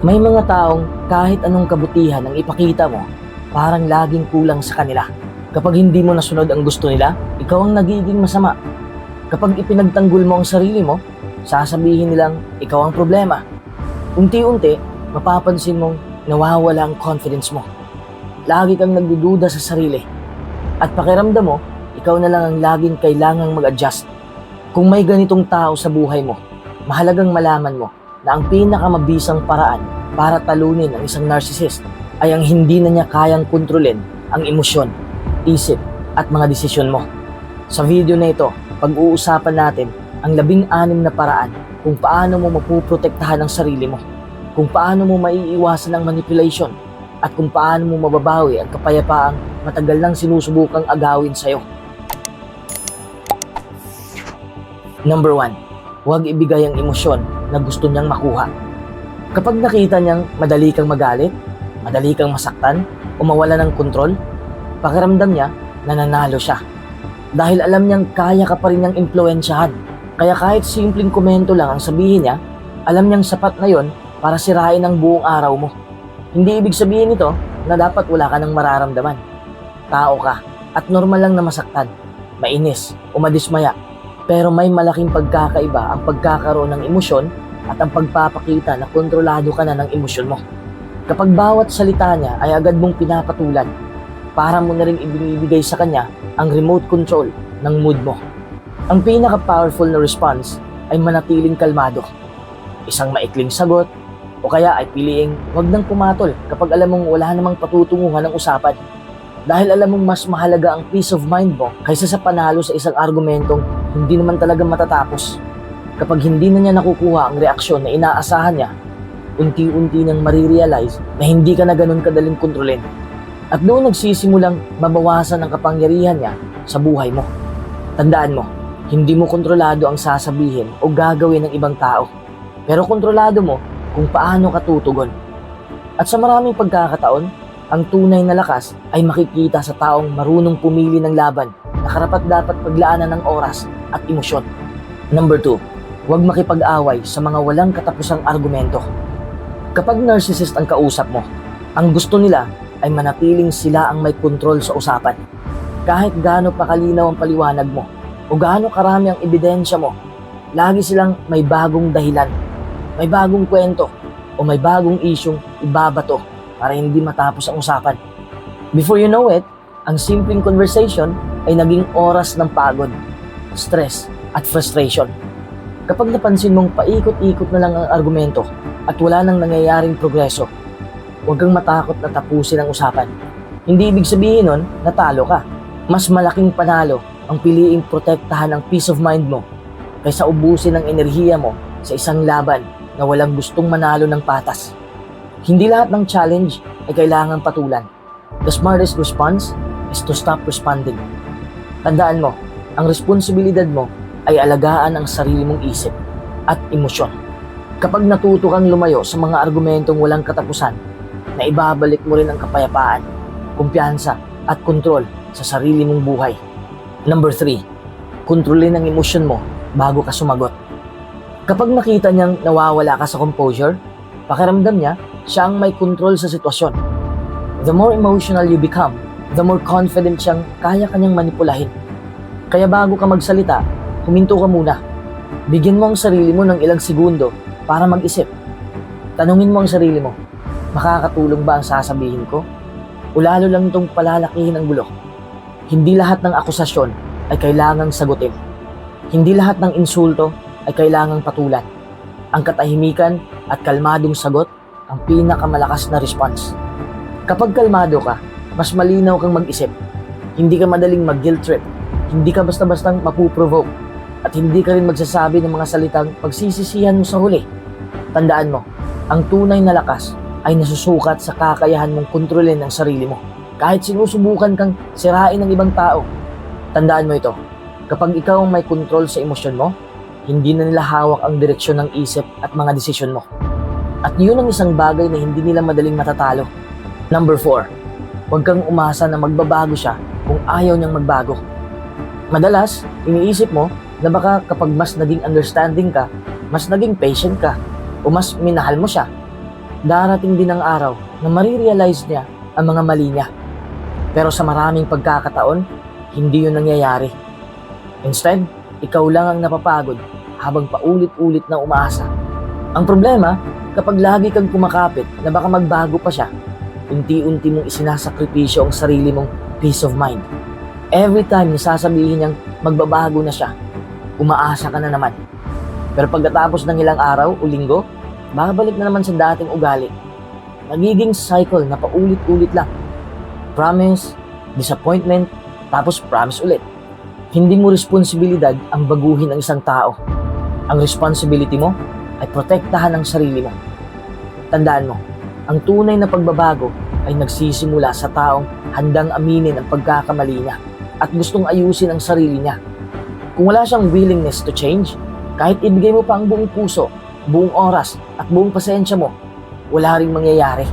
May mga taong kahit anong kabutihan ang ipakita mo, parang laging kulang sa kanila. Kapag hindi mo nasunod ang gusto nila, ikaw ang nagiging masama. Kapag ipinagtanggol mo ang sarili mo, sasabihin nilang ikaw ang problema. Unti-unti, mapapansin mong nawawala ang confidence mo. Lagi kang nagdududa sa sarili. At pakiramdam mo, ikaw na lang ang laging kailangang mag-adjust. Kung may ganitong tao sa buhay mo, mahalagang malaman mo na ang pinakamabisang paraan para talunin ang isang narcissist ay ang hindi na niya kayang kontrolin ang emosyon, isip at mga desisyon mo. Sa video na ito, pag-uusapan natin ang 16 na paraan kung paano mo mapuprotektahan ang sarili mo, kung paano mo maiiwasan ang manipulation, at kung paano mo mababawi ang kapayapaang matagal nang sinusubukang agawin sa'yo. Number 1, huwag ibigay ang emosyon na gusto niyang makuha. Kapag nakita niyang madali kang magalit, madali kang masaktan, o mawala ng kontrol, pakiramdam niya na nanalo siya. Dahil alam niyang kaya ka pa rin niyang impluwensyahan. Kaya kahit simpleng komento lang ang sabihin niya, alam niyang sapat na yon para sirain ang buong araw mo. Hindi ibig sabihin nito na dapat wala ka nang mararamdaman. Tao ka at normal lang na masaktan, mainis o madismaya. Pero may malaking pagkakaiba ang pagkakaroon ng emosyon at ang pagpapakita na kontrolado ka na ng emosyon mo. Kapag bawat salita niya ay agad mong pinapatulan, para mo na rin ibinibigay sa kanya ang remote control ng mood mo. Ang pinaka-powerful na response ay manatiling kalmado. Isang maikling sagot o kaya ay piliing wag nang pumatol kapag alam mong wala namang patutunguhan ng usapan. Dahil alam mong mas mahalaga ang peace of mind mo kaysa sa panalo sa isang argumentong hindi naman talaga matatapos. Kapag hindi na niya nakukuha ang reaksyon na inaasahan niya, unti-unti niyang marirealize na hindi ka na ganun kadaling kontrolin. At doon nagsisimulang mabawasan ang kapangyarihan niya sa buhay mo. Tandaan mo, hindi mo kontrolado ang sasabihin o gagawin ng ibang tao. Pero kontrolado mo kung paano ka tutugon. At sa maraming pagkakataon, ang tunay na lakas ay makikita sa taong marunong pumili ng laban na karapat-dapat paglaanan ng oras at emosyon. Number 2, huwag makipag-away sa mga walang katapusang argumento. Kapag narcissist ang kausap mo, ang gusto nila ay manatiling sila ang may kontrol sa usapan. Kahit gaano pa kalinaw ang paliwanag mo o gaano karami ang ebidensya mo, lagi silang may bagong dahilan, may bagong kwento o may bagong isyong ibabato para hindi matapos ang usapan. Before you know it, ang simpleng conversation ay naging oras ng pagod, stress at frustration. Kapag napansin mong paikot-ikot na lang ang argumento at wala nang nangyayaring progreso, huwag kang matakot na tapusin ang usapan. Hindi ibig sabihin nun na talo ka. Mas malaking panalo ang piliing protektahan ang peace of mind mo kaysa ubusin ang enerhiya mo sa isang laban na walang gustong manalo ng patas. Hindi lahat ng challenge ay kailangang patulan. The smartest response is to stop responding. Tandaan mo, ang responsibilidad mo ay alagaan ang sarili mong isip at emosyon. Kapag natuto kang lumayo sa mga argumentong walang katapusan, na ibabalik mo rin ang kapayapaan, kumpiyansa at kontrol sa sarili mong buhay. Number 3, kontrolin ang emosyon mo bago ka sumagot. Kapag nakita niyang nawawala ka sa composure, pakiramdam niya siya ang may kontrol sa sitwasyon. The more emotional you become, the more confident siyang kaya kanyang manipulahin. Kaya bago ka magsalita, huminto ka muna. Bigyan mo ang sarili mo ng ilang segundo para mag-isip. Tanungin mo ang sarili mo, makakatulong ba ang sasabihin ko? O lalo lang itong palalakihin ang gulo? Hindi lahat ng akusasyon ay kailangang sagutin. Hindi lahat ng insulto ay kailangang patulan. Ang katahimikan at kalmadong sagot ang pinakamalakas na response. Kapag kalmado ka, mas malinaw kang mag-isip. Hindi ka madaling mag-guilt trip. Hindi ka basta-bastang mapuprovoke. At hindi ka rin magsasabi ng mga salitang pagsisisihan mo sa huli. Tandaan mo, ang tunay na lakas ay nasusukat sa kakayahan mong kontrolin ang sarili mo. Kahit sinusubukan kang sirain ng ibang tao, tandaan mo ito. Kapag ikaw ang may kontrol sa emosyon mo, hindi na nila hawak ang direksyon ng isip at mga desisyon mo. At yun ang isang bagay na hindi nila madaling matatalo. Number 4, huwag kang umasa na magbabago siya kung ayaw niyang magbago. Madalas, iniisip mo na baka kapag mas naging understanding ka, mas naging patient ka, o mas minahal mo siya. Darating din ang araw na marirealize niya ang mga mali niya. Pero sa maraming pagkakataon, hindi yun nangyayari. Instead, ikaw lang ang napapagod habang paulit-ulit na umaasa. Ang problema, kapag lagi kang kumakapit na baka magbago pa siya, unti-unti mong isinasakripisyo ang sarili mong peace of mind. Every time na sasabihin niyang magbabago na siya, umaasa ka na naman. Pero pagkatapos ng ilang araw o linggo, babalik na naman sa dating ugali. Nagiging cycle na paulit-ulit lang. Promise, disappointment, tapos promise ulit. Hindi mo responsibilidad ang baguhin ang isang tao. Ang responsibility mo ay protektahan ang sarili mo. Tandaan mo, ang tunay na pagbabago ay nagsisimula sa taong handang aminin ang pagkakamali niya at gustong ayusin ang sarili niya. Kung wala siyang willingness to change, kahit ibigay mo pa ang buong puso, buong oras at buong pasensya mo, wala ring mangyayari.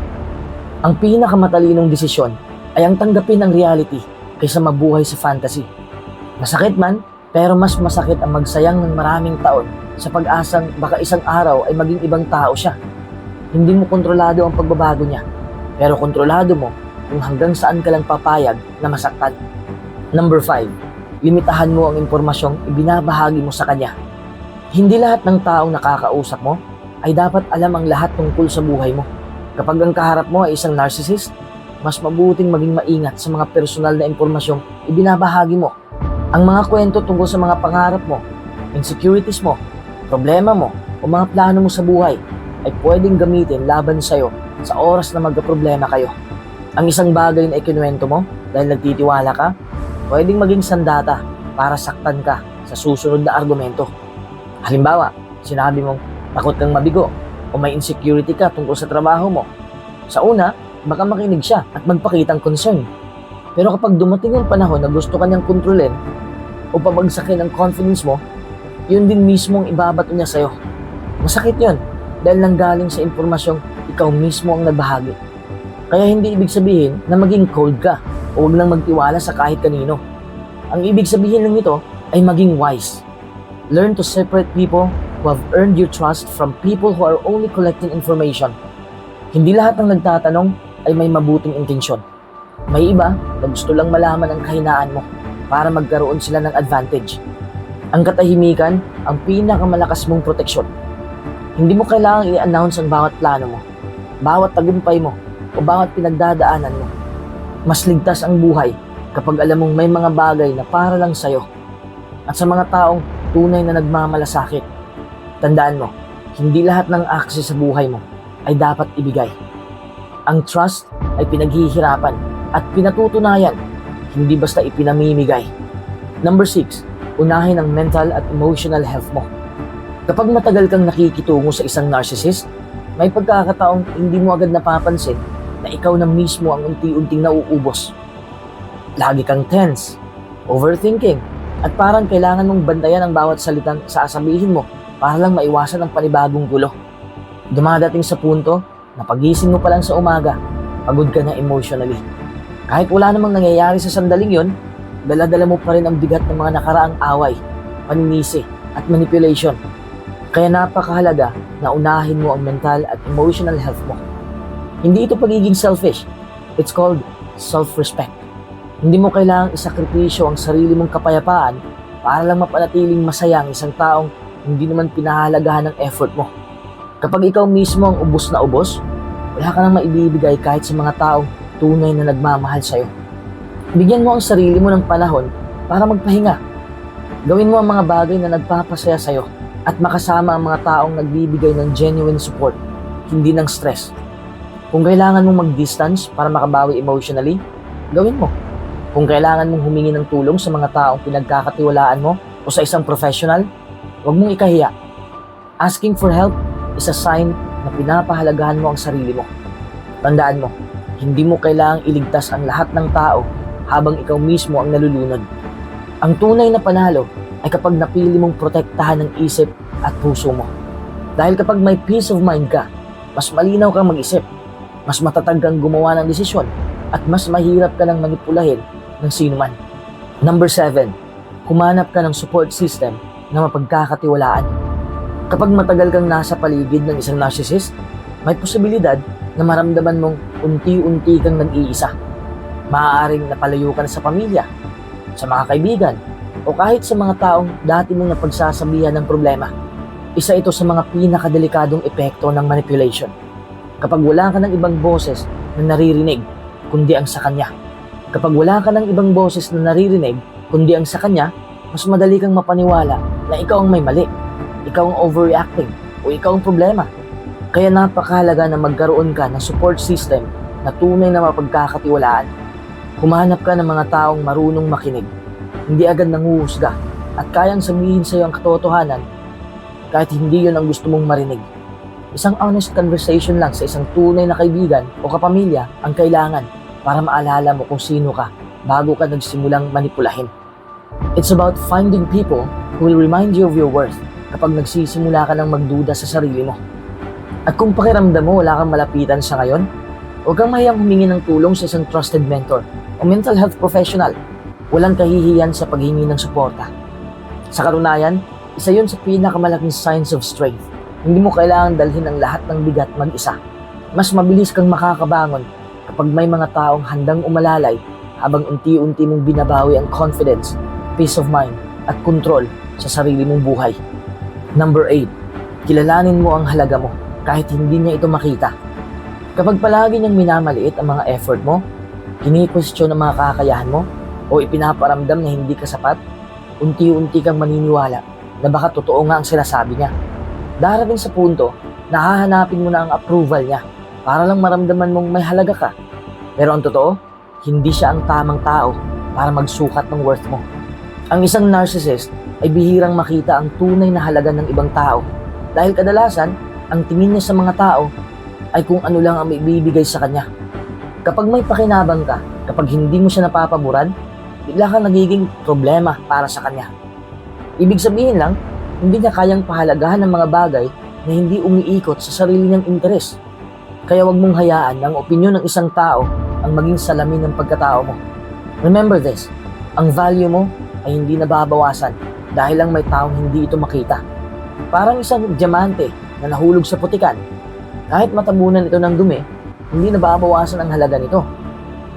Ang pinakamatalinong desisyon ay ang tanggapin ang reality kaysa mabuhay sa fantasy. Masakit man, pero mas masakit ang magsayang ng maraming taon sa pag-asang baka isang araw ay maging ibang tao siya. Hindi mo kontrolado ang pagbabago niya, pero kontrolado mo kung hanggang saan ka lang papayag na masaktan. Number 5, limitahan mo ang impormasyong ibinabahagi mo sa kanya. Hindi lahat ng taong nakakausap mo ay dapat alam ang lahat tungkol sa buhay mo. Kapag ang kaharap mo ay isang narcissist, mas mabuting maging maingat sa mga personal na impormasyong ibinabahagi mo. Ang mga kwento tungkol sa mga pangarap mo, insecurities mo, problema mo, o mga plano mo sa buhay ay pwedeng gamitin laban sa'yo sa oras na magkaproblema kayo. Ang isang bagay na ikinuwento mo dahil nagtitiwala ka, pwedeng maging sandata para saktan ka sa susunod na argumento. Halimbawa, sinabi mong takot kang mabigo o may insecurity ka tungkol sa trabaho mo. Sa una, baka makinig siya at magpakitang concern. Pero kapag dumating yung panahon na gusto kanyang kontrolin o pabagsakin ang confidence mo, yun din mismo ang ibabato niya sa'yo. Masakit yun dahil nanggaling sa impormasyong ikaw mismo ang nagbahagi. Kaya hindi ibig sabihin na maging cold ka o huwag lang magtiwala sa kahit kanino. Ang ibig sabihin lang nito ay maging wise. Learn to separate people who have earned your trust from people who are only collecting information. Hindi lahat ng nagtatanong ay may mabuting intensyon. May iba na gusto lang malaman ang kahinaan mo para magkaroon sila ng advantage. Ang katahimikan ang pinakamalakas mong proteksyon. Hindi mo kailangang i-announce ang bawat plano mo, bawat tagumpay mo, o bawat pinagdadaanan mo. Mas ligtas ang buhay kapag alam mong may mga bagay na para lang sa'yo. At sa mga taong tunay na nagmamalasakit, tandaan mo, hindi lahat ng access sa buhay mo ay dapat ibigay. Ang trust ay pinaghihirapan at pinatutunayan, hindi basta ipinamimigay. Number 6, unahin ang mental at emotional health mo. Kapag matagal kang nakikitungo sa isang narcissist, may pagkakataong hindi mo agad napapansin na ikaw na mismo ang unti-unting nauubos. Lagi kang tense, overthinking, at parang kailangan mong bantayan ang bawat salitang sasabihin mo para lang maiwasan ang panibagong gulo. Dumadating sa punto na pagising mo pa lang sa umaga, pagod ka na emotionally. Kahit wala namang nangyayari sa sandaling yon, dala-dala mo pa rin ang bigat ng mga nakaraang away, paninisi, at manipulation. Kaya napakahalaga na unahin mo ang mental at emotional health mo. Hindi ito pagiging selfish. It's called self-respect. Hindi mo kailangang isakripisyo ang sarili mong kapayapaan para lang mapanatiling masaya ang isang taong hindi naman pinahalagahan ng effort mo. Kapag ikaw mismo ang ubos na ubos, wala ka nang maibibigay kahit sa mga taong tunay na nagmamahal sa'yo. Bigyan mo ang sarili mo ng panahon para magpahinga. Gawin mo ang mga bagay na nagpapasaya sa'yo at makasama ang mga taong nagbibigay ng genuine support, hindi ng stress. Kung kailangan mong mag-distance para makabawi emotionally, gawin mo. Kung kailangan mong humingi ng tulong sa mga taong pinagkakatiwalaan mo o sa isang professional, huwag mong ikahiya. Asking for help is a sign na pinapahalagahan mo ang sarili mo. Tandaan mo, hindi mo kailangang iligtas ang lahat ng tao habang ikaw mismo ang nalulunod. Ang tunay na panalo ay kapag napili mong protektahan ang isip at puso mo. Dahil kapag may peace of mind ka, mas malinaw kang mag-isip, mas matatag kang gumawa ng desisyon, at mas mahirap ka nang manipulahin ng sino man. Number 7, humanap ka ng support system na mapagkakatiwalaan. Kapag matagal kang nasa paligid ng isang narcissist, May posibilidad na maramdaman mong unti-unti kang nag-iisa. Maaaring napalayo ka na sa pamilya, sa mga kaibigan, o kahit sa mga taong dati mong napagsasabihan ng problema. Isa ito sa mga pinakadelikadong epekto ng manipulation. Kapag wala ka ng ibang boses na naririnig, kundi ang sa kanya. Kapag wala ka ng ibang boses na naririnig, kundi ang sa kanya, mas madali kang mapaniwala na ikaw ang may mali, ikaw ang overreacting, o ikaw ang problema. Kaya napakahalaga na magkaroon ka ng support system na tunay na mapagkakatiwalaan. Humanap ka ng mga taong marunong makinig, hindi agad nanguhusga, at kayang sabihin sa iyo ang katotohanan kahit hindi yun ang gusto mong marinig. Isang honest conversation lang sa isang tunay na kaibigan o kapamilya ang kailangan para maalala mo kung sino ka bago ka nagsimulang manipulahin. It's about finding people who will remind you of your worth kapag nagsisimula ka ng magduda sa sarili mo. At kung pakiramdam mo wala kang malapitan sa ngayon, huwag kang mahiyang humingi ng tulong sa isang trusted mentor o mental health professional. Walang kahihiyan sa paghingi ng suporta. Sa katunayan, isa yun sa pinakamalaking signs of strength. Hindi mo kailangan dalhin ang lahat ng bigat mag-isa. Mas mabilis kang makakabangon kapag may mga taong handang umalalay habang unti-unti mong binabawi ang confidence, peace of mind, at control sa sarili mong buhay. Number 8, kilalanin mo ang halaga mo kahit hindi niya ito makita. Kapag palagi niyang minamaliit ang mga effort mo, kini-question ang mga kakayahan mo, o ipinaparamdam na hindi ka sapat, unti-unti kang maniniwala na baka totoo nga ang sinasabi niya. Darating sa punto na hahanapin mo na ang approval niya para lang maramdaman mong may halaga ka. Pero ang totoo, hindi siya ang tamang tao para magsukat ng worth mo. Ang isang narcissist ay bihirang makita ang tunay na halaga ng ibang tao dahil kadalasan, ang tingin niya sa mga tao ay kung ano lang ang maibibigay sa kanya. Kapag may pakinabang ka, kapag hindi mo siya napapaboran, bigla kang nagiging problema para sa kanya. Ibig sabihin lang, hindi niya kayang pahalagahan ng mga bagay na hindi umiikot sa sarili niyang interes. Kaya wag mong hayaan na ang opinyon ng isang tao ang maging salamin ng pagkatao mo. Remember this, ang value mo ay hindi nababawasan dahil lang may taong hindi ito makita. Parang isang diamante na nahulog sa putikan. Kahit matabunan ito ng dumi, hindi nababawasan ang halaga nito.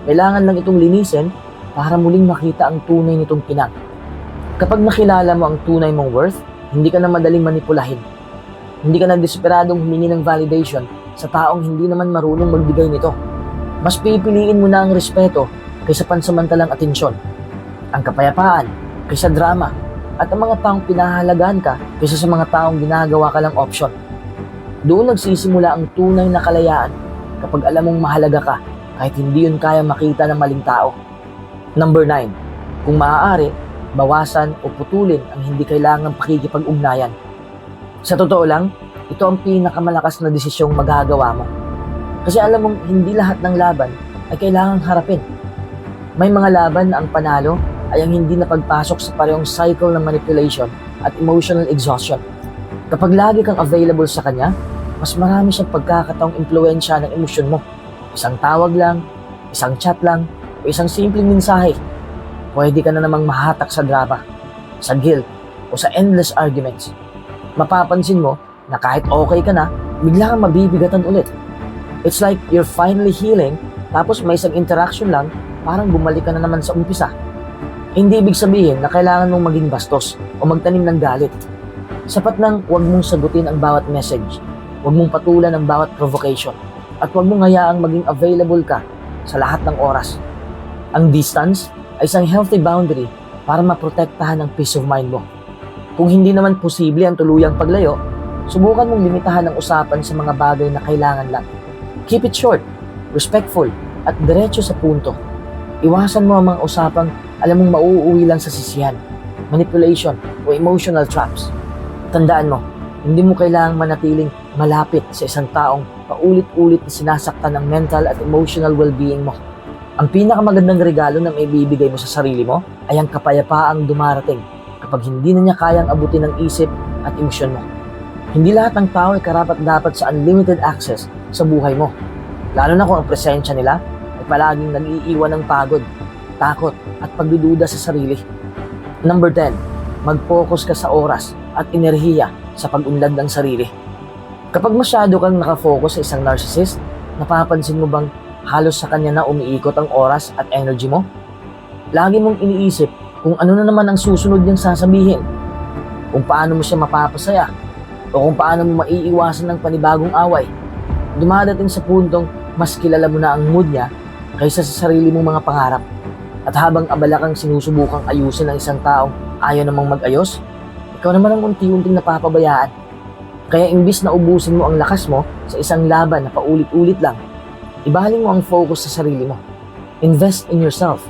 Kailangan lang itong linisin para muling makita ang tunay nitong kinang. Kapag nakilala mo ang tunay mong worth, hindi ka na madaling manipulahin. Hindi ka na desperadong humingi ng validation sa taong hindi naman marunong magbigay nito. Mas pipiliin mo na ang respeto kaysa pansamantalang atensyon, ang kapayapaan kaysa drama, at ang mga taong pinahahalagahan ka kaysa sa mga taong ginagawa ka lang option. Doon nagsisimula ang tunay na kalayaan kapag alam mong mahalaga ka kahit hindi yun kaya makita ng maling tao. Number 9, kung maaari, bawasan o putulin ang hindi kailangang pakikipag-ugnayan. Sa totoo lang, ito ang pinakamalakas na desisyong magagawa mo. Kasi alam mong hindi lahat ng laban ay kailangang harapin. May mga laban na ang panalo ay ang hindi napagpasok sa parehong cycle ng manipulation at emotional exhaustion. Kapag lagi kang available sa kanya, mas marami siyang pagkakataong impluwensya ng emosyon mo. Isang tawag lang, isang chat lang, o isang simpleng mensahe. Pwede ka na namang mahatak sa drama, sa guilt, o sa endless arguments. Mapapansin mo na kahit okay ka na, bigla kang mabibigatan ulit. It's like you're finally healing, tapos may isang interaction lang, parang bumalik ka na naman sa umpisa. Hindi ibig sabihin na kailangan mong maging bastos o magtanim ng galit. Sapat nang huwag mong sagutin ang bawat message, huwag mong patulan ang bawat provocation, at huwag mong hayaang maging available ka sa lahat ng oras. Ang distance ay isang healthy boundary para maprotektahan ang peace of mind mo. Kung hindi naman posible ang tuluyang paglayo, subukan mong limitahan ang usapan sa mga bagay na kailangan lang. Keep it short, respectful, at diretso sa punto. Iwasan mo ang mga usapang alam mong mauuwi lang sa sisihan, manipulation, o emotional traps. Tandaan mo, hindi mo kailangang manatiling malapit sa isang taong paulit-ulit na sinasaktan ang mental at emotional well-being mo. Ang pinakamagandang regalo na maibibigay mo sa sarili mo ay ang kapayapaang dumarating kapag hindi na niya kayang abutin ang isip at emosyon mo. Hindi lahat ng tao ay karapat-dapat sa unlimited access sa buhay mo, lalo na kung ang presensya nila ay palaging nag-iiwan ng pagod, takot at pagdududa sa sarili. Number 10, mag-focus ka sa oras at enerhiya sa pag-unlad ng sarili. Kapag masyado kang nakafocus sa isang narcissist, napapansin mo bang halos sa kanya na umiikot ang oras at energy mo? Lagi mong iniisip kung ano na naman ang susunod niyang sasabihin, kung paano mo siya mapapasaya, o kung paano mo maiiwasan ng panibagong away. Dumadating sa puntong mas kilala mo na ang mood niya kaysa sa sarili mong mga pangarap. At habang abala kang sinusubukang ayusin ang isang taong ayaw namang mag-ayos, ikaw naman ang unti-unting napapabayaan. Kaya imbis na ubusin mo ang lakas mo sa isang laban na paulit-ulit lang, ibaling mo ang focus sa sarili mo. Invest in yourself.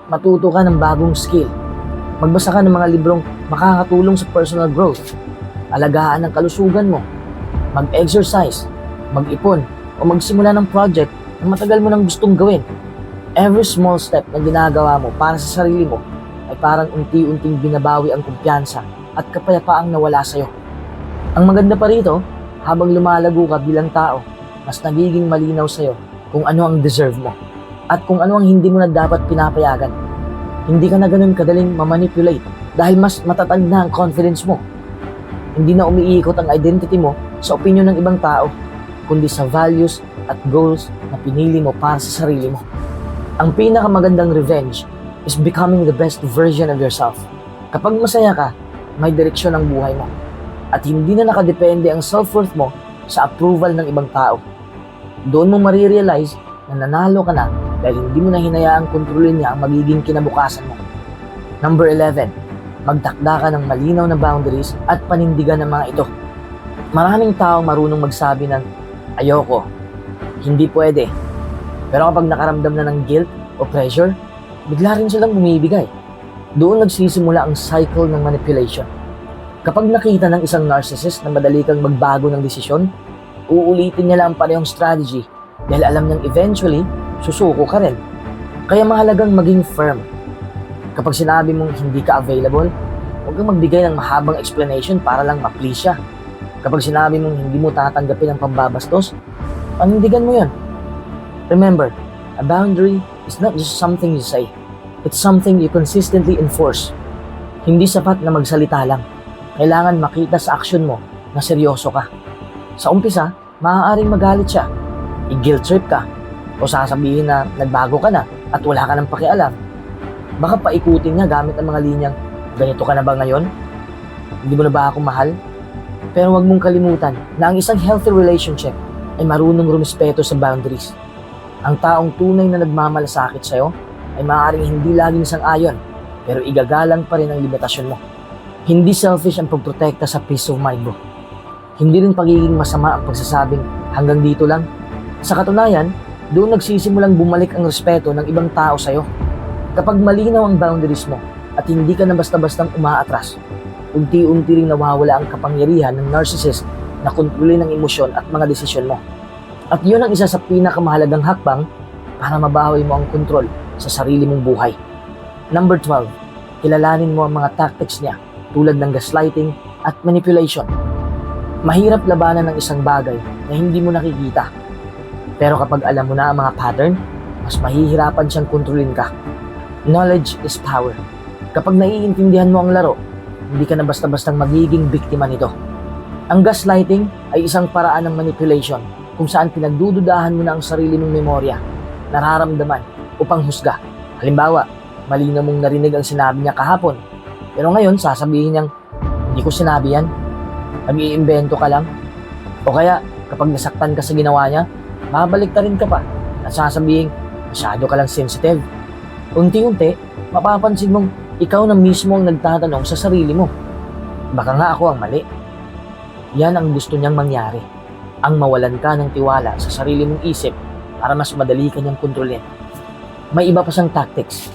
Matuto ka ng bagong skill. Magbasa ka ng mga librong makakatulong sa personal growth. Alagaan ang kalusugan mo. Mag-exercise, mag-ipon, o magsimula ng project na matagal mo nang gustong gawin. Every small step na ginagawa mo para sa sarili mo ay parang unti-unting binabawi ang kumpiyansa at kapayapaang nawala sa'yo. Ang maganda pa rito, habang lumalago ka bilang tao, mas nagiging malinaw sa'yo kung ano ang deserve mo at kung ano ang hindi mo na dapat pinapayagan. Hindi ka na ganun kadaling mamanipulate dahil mas matatag na ang confidence mo. Hindi na umiikot ang identity mo sa opinion ng ibang tao, kundi sa values at goals na pinili mo para sa sarili mo. Ang pinakamagandang revenge is becoming the best version of yourself. Kapag masaya ka, may direksyon ang buhay mo. At hindi na nakadepende ang self-worth mo sa approval ng ibang tao. Doon mo marirealize na nanalo ka na dahil hindi mo na hinayaang kontrolin niya ang magiging kinabukasan mo. Number 11, magtakda ka ng malinaw na boundaries at panindigan ng mga ito. Maraming tao marunong magsabi ng, ayoko, hindi pwede. Pero kapag nakaramdam na ng guilt o pressure, bigla rin silang bumibigay. Doon nagsisimula ang cycle ng manipulation. Kapag nakita ng isang narcissist na madali kang magbago ng desisyon, uulitin niya lang parehong strategy dahil alam niyang eventually, susuko ka rin. Kaya mahalagang maging firm. Kapag sinabi mong hindi ka available, huwag kang magbigay ng mahabang explanation para lang ma-please siya. Kapag sinabi mong hindi mo tatanggapin ang pambabastos, panindigan mo yun. Remember, a boundary is not just something you say. It's something you consistently enforce. Hindi sapat na magsalita lang. Kailangan makita sa action mo na seryoso ka. Sa umpisa, maaaring magalit siya, i-guilt trip ka, o sasabihin na nagbago ka na at wala ka ng pakialam. Baka paikutin niya gamit ang mga linyang, ganito ka na ba ngayon? Hindi mo na ba ako mahal? Pero huwag mong kalimutan na ang isang healthy relationship ay marunong rumispeto sa boundaries. Ang taong tunay na nagmamalasakit sa'yo ay maaaring hindi laging sang-ayon, pero igagalang pa rin ang limitasyon mo. Hindi selfish ang pagprotekta sa peace of mind mo. Hindi rin pagiging masama ang pagsasabing hanggang dito lang. Sa katunayan, doon nagsisimulang bumalik ang respeto ng ibang tao sa'yo. Kapag malinaw ang boundaries mo at hindi ka na basta-bastang umaatras, unti-unti ring nawawala ang kapangyarihan ng narcissist na kontrolin ang emosyon at mga desisyon mo. At yun ang isa sa pinakamahalagang hakbang para mabawi mo ang kontrol sa sarili mong buhay. Number 12, kilalanin mo ang mga tactics niya tulad ng gaslighting at manipulation. Mahirap labanan ng isang bagay na hindi mo nakikita. Pero kapag alam mo na ang mga pattern, mas mahihirapan siyang kontrolin ka. Knowledge is power. Kapag naiintindihan mo ang laro, hindi ka na basta-bastang magiging biktima nito. Ang gaslighting ay isang paraan ng manipulation kung saan pinagdududahan mo na ang sarili mong memorya, nararamdaman o panghusga. Halimbawa, mali na mong narinig ang sinabi niya kahapon. Pero ngayon, sasabihin niyang, hindi ko sinabi yan. Nag-iimbento ka lang. O kaya, kapag nasaktan ka sa ginawa niya, babalik rin ka pa at sasabihin, masyado ka lang sensitive. Unti-unti, mapapansin mong ikaw na mismo ang nagtatanong sa sarili mo. Baka nga ako ang mali. Yan ang gusto niyang mangyari. Ang mawalan ka ng tiwala sa sarili mong isip para mas madali ka niyang kontrolin. May iba pa siyang tactics.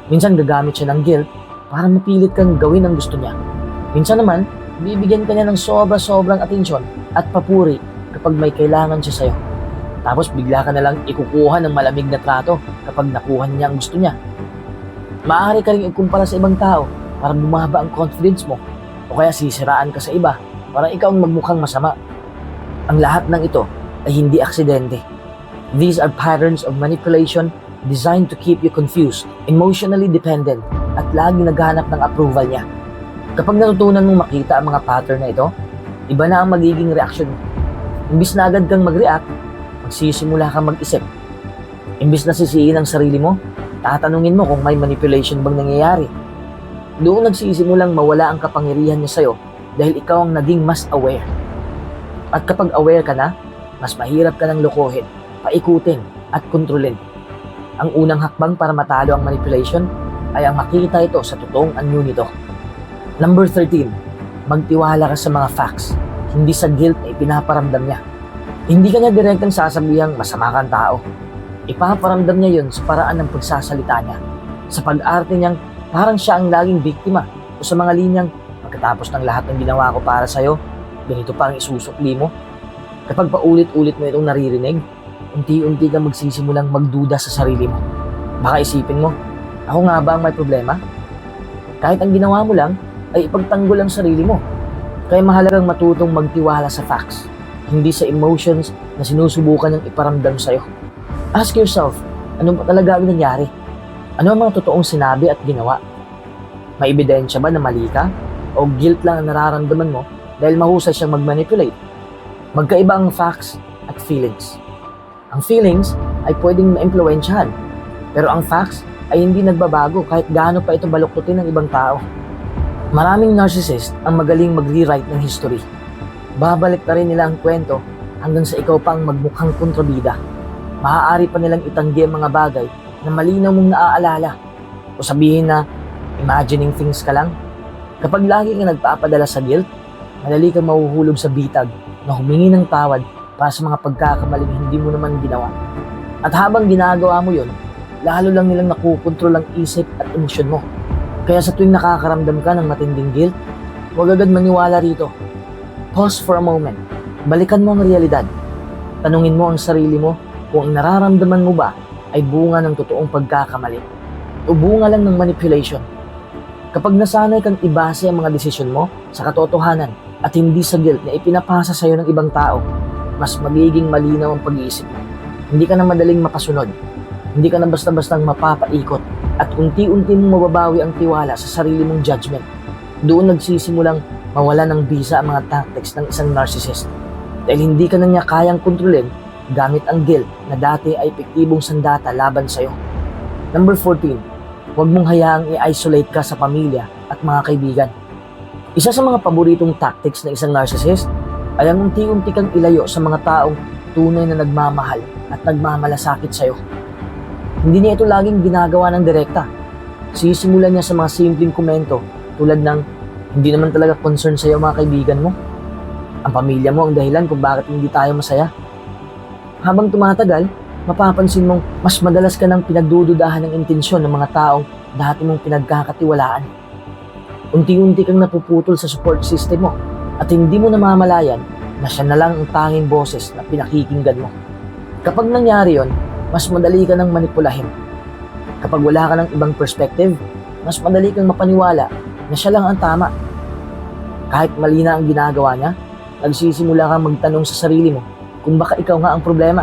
Minsan gagamit siya ng guilt para mapilit kang gawin ang gusto niya. Minsan naman, bibigyan ka niya ng sobra-sobrang atensyon at papuri kapag may kailangan siya sa'yo. Tapos bigla ka na lang ikukuha ng malamig na trato kapag nakuha niya ang gusto niya. Maaari ka rin ikumpara sa ibang tao para bumaba ang confidence mo o kaya sisiraan ka sa iba para ikaw ang magmukhang masama. Ang lahat ng ito ay hindi aksidente. These are patterns of manipulation designed to keep you confused, emotionally dependent, at laging naghahanap ng approval niya. Kapag natutunan mong makita ang mga pattern na ito, iba na ang magiging reaction mo. Imbis na agad kang mag-react, magsisimula kang mag-isip. Imbis na sisihin ang sarili mo, tatanungin mo kung may manipulation bang nangyayari. Doon nagsisimulang mawala ang kapangyarihan niya sa'yo dahil ikaw ang naging mas aware. At kapag aware ka na, mas mahirap ka ng lokohin, paikutin at kontrolin. Ang unang hakbang para matalo ang manipulation ay ang makita ito sa totoong anyo nito. Number 13, magtiwala ka sa mga facts, hindi sa guilt na ipinaparamdam niya. Hindi ka niya direktang sasabihang masama kang tao. Ipaparamdam niya yun sa paraan ng pagsasalita niya, sa pag-arte niyang parang siya ang laging biktima o sa mga linyang pagkatapos ng lahat ng ginawa ko para sa'yo, ganito pa ang isusukli mo. Kapag paulit-ulit mo itong naririnig, unti-unti kang magsisimulang magduda sa sarili mo. Baka isipin mo, ako nga ba ang may problema? Kahit ang ginawa mo lang ay ipagtanggol ang sarili mo. Kaya mahalagang matutong magtiwala sa facts, hindi sa emotions na sinusubukan niyang iparamdam sa'yo. Ask yourself, ano ba talaga ang nangyari? Ano ang mga totoong sinabi at ginawa? May ebidensya ba na mali ka? O guilt lang ang nararamdaman mo dahil mahusay siyang mag-manipulate? Magkaiba ang facts at feelings. Ang feelings ay pwedeng ma-impluwensyahan, pero ang facts ay hindi nagbabago kahit gaano pa ito baluktutin ng ibang tao. Maraming narcissist ang magaling mag-rewrite ng history. Babalik na rin nila ang kwento hanggang sa ikaw pang magmukhang kontrabida. Maaari pa nilang itanggi ang mga bagay na malinaw mong naaalala o sabihin na imagining things ka lang. Kapag lagi kang nagpapadala sa guilt, madali kang mahuhulog sa bitag na humingi ng tawad para sa mga pagkakamaling hindi mo naman ginawa. At habang ginagawa mo yun, lalo lang nilang nakukontrol ang isip at emosyon mo. Kaya sa tuwing nakakaramdam ka ng matinding guilt, huwag agad maniwala rito. Pause for a moment. Balikan mo ang realidad. Tanungin mo ang sarili mo kung ang nararamdaman mo ba ay bunga ng totoong pagkakamali o bunga lang ng manipulation. Kapag nasanay kang ibase ang mga desisyon mo sa katotohanan at hindi sa guilt na ipinapasa sa iyo ng ibang tao, mas magiging malinaw ang pag-iisip mo. Hindi ka na madaling mapasunod. Hindi ka na basta-bastang mapapaikot at unti-unti mong mababawi ang tiwala sa sarili mong judgment. Doon nagsisimulang mawala ng bisa ang mga tactics ng isang narcissist dahil hindi ka na niya kayang kontrolin gamit ang guilt na dati ay epektibong sandata laban sa'yo. Number 14, huwag mong hayaang i-isolate ka sa pamilya at mga kaibigan. Isa sa mga paboritong tactics ng isang narcissist ay ang unti-unti kang ilayo sa mga taong tunay na nagmamahal at nagmamalasakit sa'yo. Hindi niya ito laging ginagawa ng direkta. Sisimulan niya sa mga simpleng komento tulad ng hindi naman talaga concern sa'yo mga kaibigan mo. Ang pamilya mo ang dahilan kung bakit hindi tayo masaya. Habang tumatagal, mapapansin mong mas madalas ka nang pinagdududahan ng intensyon ng mga taong dati mong pinagkakatiwalaan. Unti-unti kang napuputol sa support system mo at hindi mo namamalayan na siya na lang ang tanging boses na pinakikinggan mo. Kapag nangyari yon, mas madali ka nang manipulahin. Kapag wala ka ng ibang perspective, mas madali kang mapaniwala na siya lang ang tama. Kahit mali na ang ginagawa niya, nagsisimula kang magtanong sa sarili mo kung baka ikaw nga ang problema.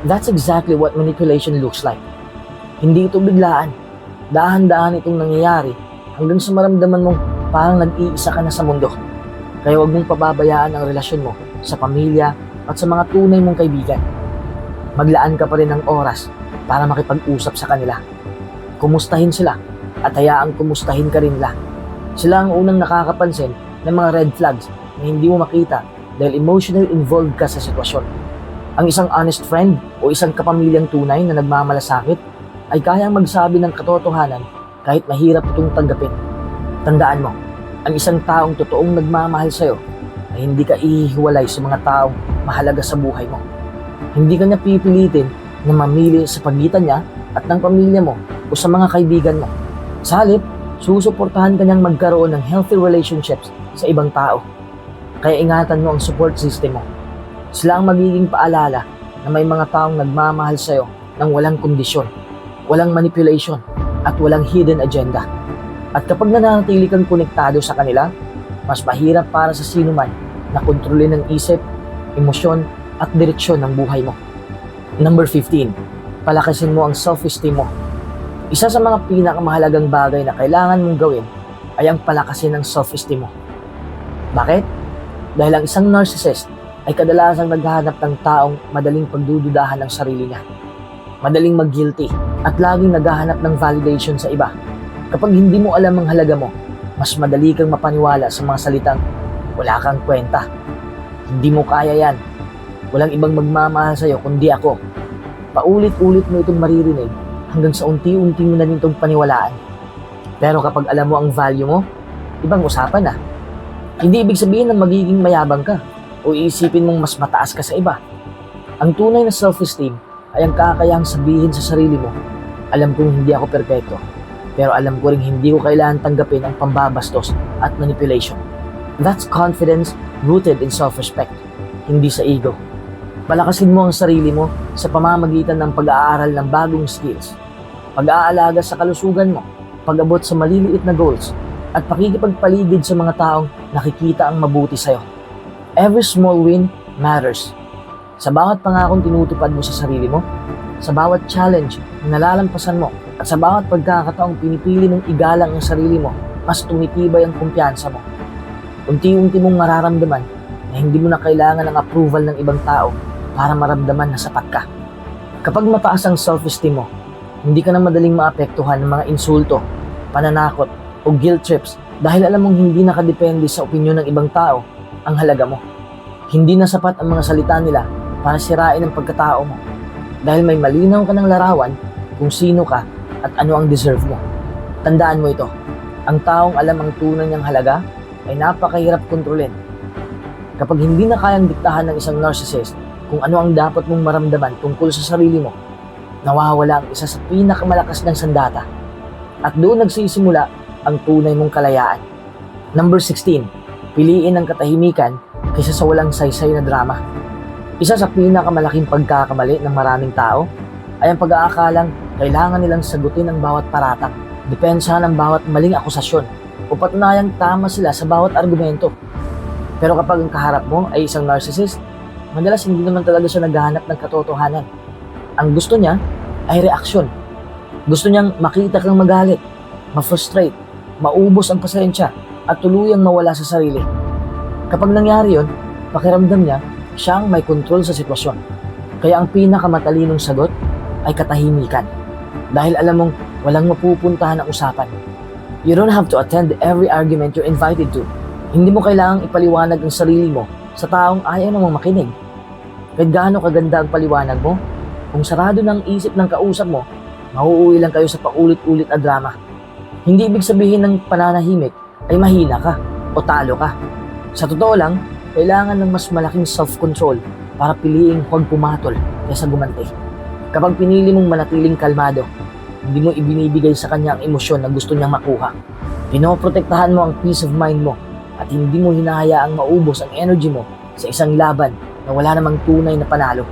That's exactly what manipulation looks like. Hindi ito biglaan. Dahan-dahan itong nangyayari hanggang sa maramdaman mong parang nag-iisa ka na sa mundo. Kaya huwag mong pababayaan ang relasyon mo sa pamilya at sa mga tunay mong kaibigan. Maglaan ka pa rin ng oras para makipag-usap sa kanila. Kumustahin sila at hayaang kumustahin ka rin nila. Sila ang unang nakakapansin ng mga red flags na hindi mo makita dahil emotionally involved ka sa sitwasyon. Ang isang honest friend o isang kapamilyang tunay na nagmamalasakit ay kayang magsabi ng katotohanan kahit mahirap itong tanggapin. Tandaan mo, ang isang taong totoong nagmamahal sa'yo ay hindi ka ihiwalay sa mga taong mahalaga sa buhay mo. Hindi ka niya pipilitin na mamili sa pagitan niya at ng pamilya mo o sa mga kaibigan mo. Sa halip, susuportahan ka niyang magkaroon ng healthy relationships sa ibang tao. Kaya ingatan mo ang support system mo. Sila ang magiging paalala na may mga taong nagmamahal sa'yo ng walang kondisyon, walang manipulation, at walang hidden agenda. At kapag nananatili kang konektado sa kanila, mas mahirap para sa sino man na kontrolin ang isip, emosyon, at direksyon ng buhay mo. Number 15, palakasin mo ang self-esteem mo. Isa sa mga pinakamahalagang bagay na kailangan mong gawin ay ang palakasin ng self-esteem mo. Bakit? Dahil ang isang narcissist ay kadalasang naghahanap ng taong madaling pagdududahan ng sarili niya. Madaling mag-guilty at laging naghahanap ng validation sa iba. Kapag hindi mo alam ang halaga mo, mas madali kang mapaniwala sa mga salitang wala kang kwenta. Hindi mo kaya yan. Walang ibang magmamahal sa'yo kundi ako. Paulit-ulit mo itong maririnig hanggang sa unti-unti mo na rin itong paniwalaan. Pero kapag alam mo ang value mo, ibang usapan na. Hindi ibig sabihin na magiging mayabang ka o iisipin mong mas mataas ka sa iba. Ang tunay na self-esteem ay ang kakayahang sabihin sa sarili mo, alam kong hindi ako perpekto, pero alam ko rin hindi ko kailangan tanggapin ang pambabastos at manipulation. That's confidence rooted in self-respect, hindi sa ego. Palakasin mo ang sarili mo sa pamamagitan ng pag-aaral ng bagong skills, pag-aalaga sa kalusugan mo, pag-abot sa maliliit na goals, at pakikipagpaligid sa mga taong nakikita ang mabuti sa'yo. Every small win matters. Sa bawat pangakong tinutupad mo sa sarili mo, sa bawat challenge na nalalampasan mo, at sa bawat pagkakataong pinipili mong igalang ang sarili mo, mas tumitibay ang kumpiyansa mo. Unti-unti mong mararamdaman na hindi mo na kailangan ng approval ng ibang tao para maramdaman na sapat ka. Kapag mataas ang self-esteem mo, hindi ka na madaling maapektuhan ng mga insulto, pananakot, o guilt trips dahil alam mong hindi nakadepende sa opinyon ng ibang tao ang halaga mo. Hindi na sapat ang mga salita nila para sirain ang pagkatao mo dahil may malinaw ka ng larawan kung sino ka at ano ang deserve mo. Tandaan mo ito, ang taong alam ang tunay niyang halaga ay napakahirap kontrolin. Kapag hindi na kayang diktahan ng isang narcissist kung ano ang dapat mong maramdaman tungkol sa sarili mo, nawawala ang isa sa pinakamalakas ng sandata at doon nagsisimula ang tunay mong kalayaan. Number 16, piliin ang katahimikan kaysa sa walang saysay na drama. Isa sa pinakamalaking pagkakamali ng maraming tao ay ang pag-aakalang kailangan nilang sagutin ang bawat paratang, depensahan ang bawat maling akusasyon, o patunayang tama sila sa bawat argumento. Pero kapag ang kaharap mo ay isang narcissist, madalas hindi naman talaga siya naghahanap ng katotohanan. Ang gusto niya ay reaksyon. Gusto niyang makita kang magalit, ma-frustrate, maubos ang pasensya, at tuluyang mawala sa sarili. Kapag nangyari yon, pakiramdam niya, siya ang may kontrol sa sitwasyon. Kaya ang pinakamatalinong sagot ay katahimikan. Dahil alam mong walang mapupuntahan ang usapan. You don't have to attend every argument you're invited to. Hindi mo kailangang ipaliwanag ang sarili mo sa taong ayaw namang makinig. Kahit gaano kaganda ang paliwanag mo, kung sarado ng isip ng kausap mo, mauuwi lang kayo sa paulit-ulit na drama. Hindi ibig sabihin ng pananahimik ay mahina ka o talo ka. Sa totoo lang, kailangan ng mas malaking self-control para piliing huwag pumatol kaysa gumanti. Kapag pinili mong manatiling kalmado, hindi mo ibinibigay sa kanya ang emosyon na gusto niyang makuha. Pinoprotektahan mo ang peace of mind mo at hindi mo hinahayaang maubos ang energy mo sa isang laban na wala namang tunay na panalo.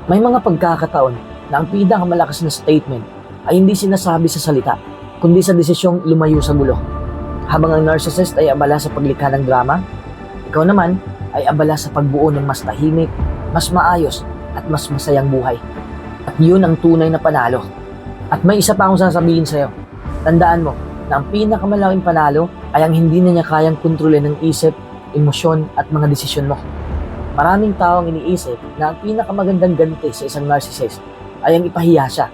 May mga pagkakataon na ang pinakamalakas na statement ay hindi sinasabi sa salita, kundi sa desisyong lumayo sa gulo. Habang ang narcissist ay abala sa paglikha ng drama, ikaw naman ay abala sa pagbuo ng mas tahimik, mas maayos, at mas masayang buhay. At yun ang tunay na panalo. At may isa pa akong sasabihin sa'yo. Tandaan mo na ang pinakamalaking panalo ay ang hindi na niya kayang kontrolin ng isip, emosyon, at mga desisyon mo. Maraming tao ang iniisip na ang pinakamagandang ganti sa isang narcissist ay ang ipahiya siya,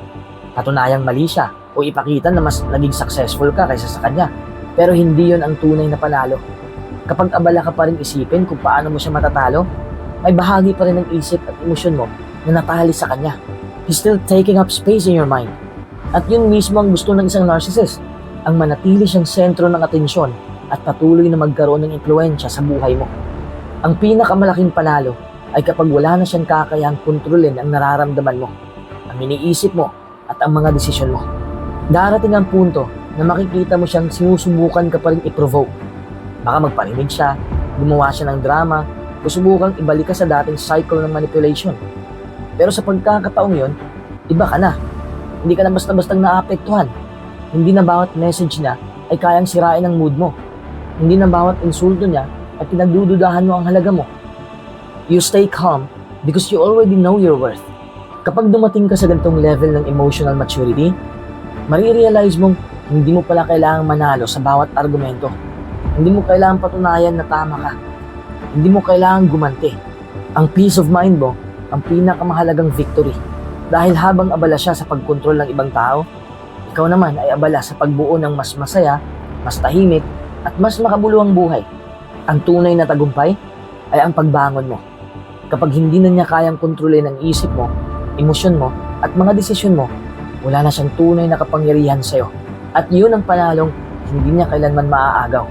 patunayang mali siya, o ipakita na mas naging successful ka kaysa sa kanya. Pero hindi yon ang tunay na panalo. Kapag abala ka pa rin isipin kung paano mo siya matatalo, may bahagi pa rin ng isip at emosyon mo na natali sa kanya. He's still taking up space in your mind. At yun mismo ang gusto ng isang narcissist, ang manatili siyang sentro ng atensyon at patuloy na magkaroon ng impluwensya sa buhay mo. Ang pinakamalaking panalo ay kapag wala na siyang kakayahang kontrolin ang nararamdaman mo, ang iniisip mo at ang mga desisyon mo. Darating ang punto na makikita mo siyang sinusubukan ka pa rin i-provoke. Baka magparinig siya, gumawa siya ng drama, o subukang ibalik ka sa dating cycle ng manipulation. Pero sa pagkakataong yon, iba ka na. Hindi ka na basta-bastang naapektuhan. Hindi na bawat message niya ay kayang sirain ang mood mo. Hindi na bawat insulto niya ay pinagdududahan mo ang halaga mo. You stay calm because you already know your worth. Kapag dumating ka sa ganitong level ng emotional maturity, marirealize mong hindi mo pala kailangang manalo sa bawat argumento. Hindi mo kailangang patunayan na tama ka. Hindi mo kailangang gumanti. Ang peace of mind mo, ang pinakamahalagang victory. Dahil habang abala siya sa pagkontrol ng ibang tao, ikaw naman ay abala sa pagbuo ng mas masaya, mas tahimik, at mas makabuluhang buhay. Ang tunay na tagumpay ay ang pagbangon mo. Kapag hindi na niya kayang kontrolin ang isip mo, emosyon mo, at mga desisyon mo, wala na siyang tunay na kapangyarihan sa'yo. At yun ang panalong hindi niya kailanman maaagaw.